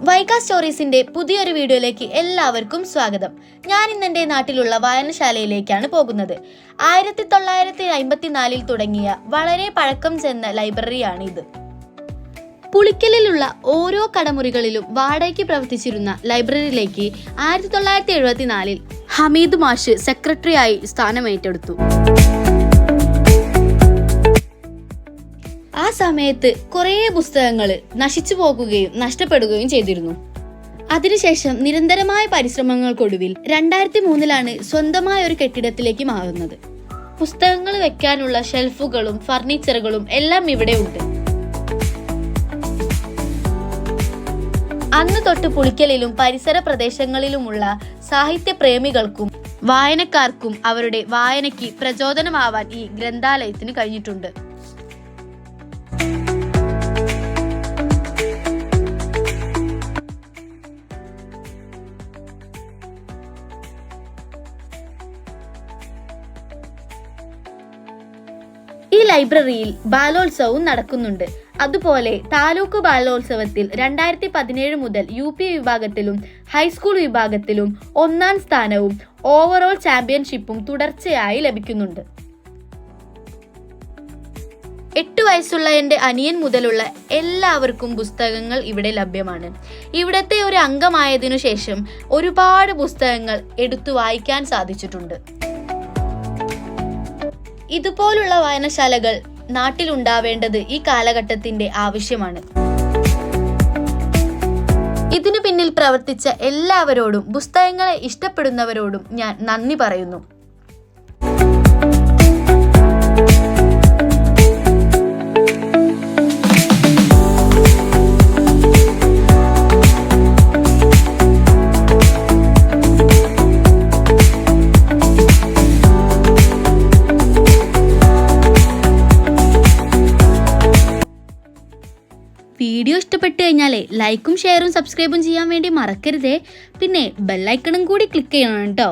വൈഗ സ്റ്റോറീസിന്റെ പുതിയൊരു വീഡിയോയിലേക്ക് എല്ലാവർക്കും സ്വാഗതം. ഞാൻ ഇന്ന് എൻ്റെ നാട്ടിലുള്ള വായനശാലയിലേക്കാണ് പോകുന്നത്. 1954 തുടങ്ങിയ വളരെ പഴക്കം ചെന്ന ലൈബ്രറിയാണ് ഇത്. പുളിക്കലിലുള്ള ഓരോ കടമുറികളിലും വാടകയ്ക്ക് പ്രവർത്തിച്ചിരുന്ന ലൈബ്രറിയിലേക്ക് 1974 ഹമീദ് മാഷ് സെക്രട്ടറിയായി സ്ഥാനമേറ്റെടുത്തു. ആ സമയത്ത് കുറേ പുസ്തകങ്ങൾ നശിച്ചു പോകുകയും നഷ്ടപ്പെടുകയും ചെയ്തിരുന്നു. അതിനുശേഷം നിരന്തരമായ പരിശ്രമങ്ങൾക്കൊടുവിൽ 2003 സ്വന്തമായ ഒരു കെട്ടിടത്തിലേക്ക് മാറുന്നത്. പുസ്തകങ്ങൾ വെക്കാനുള്ള ഷെൽഫുകളും ഫർണിച്ചറുകളും എല്ലാം ഇവിടെ ഉണ്ട്. അന്ന് തൊട്ട് പുളിക്കലിലും പരിസര പ്രദേശങ്ങളിലുമുള്ള സാഹിത്യപ്രേമികൾക്കും വായനക്കാർക്കും അവരുടെ വായനയ്ക്ക് പ്രചോദനമാവാൻ ഈ ഗ്രന്ഥാലയത്തിന് കഴിഞ്ഞിട്ടുണ്ട്. ഈ ലൈബ്രറിയിൽ ബാലോത്സവവും നടക്കുന്നുണ്ട്. അതുപോലെ താലൂക്ക് ബാലോത്സവത്തിൽ 2017 മുതൽ UP വിഭാഗത്തിലും ഹൈസ്കൂൾ വിഭാഗത്തിലും 1ാം സ്ഥാനവും ഓവറോൾ ചാമ്പ്യൻഷിപ്പും തുടർച്ചയായി ലഭിക്കുന്നുണ്ട്. 8 വയസ്സുള്ള എൻ്റെ അനിയൻ മുതലുള്ള എല്ലാവർക്കും പുസ്തകങ്ങൾ ഇവിടെ ലഭ്യമാണ്. ഇവിടത്തെ ഒരു അംഗമായതിനു ശേഷം ഒരുപാട് പുസ്തകങ്ങൾ എടുത്തു വായിക്കാൻ സാധിച്ചിട്ടുണ്ട്. ഇതുപോലുള്ള വായനശാലകൾ നാട്ടിലുണ്ടാവേണ്ടത് ഈ കാലഘട്ടത്തിന്റെ ആവശ്യമാണ്. ഇതിനു പിന്നിൽ പ്രവർത്തിച്ച എല്ലാവരോടും പുസ്തകങ്ങളെ ഇഷ്ടപ്പെടുന്നവരോടും ഞാൻ നന്ദി പറയുന്നു. വീഡിയോ ഇഷ്ടപ്പെട്ടു കഴിഞ്ഞാലേ ലൈക്കും ഷെയറും സബ്സ്ക്രൈബും ചെയ്യാൻ വേണ്ടി മറക്കരുതേ. പിന്നെ ബെല്ലൈക്കണും കൂടി ക്ലിക്ക് ചെയ്യണം കേട്ടോ.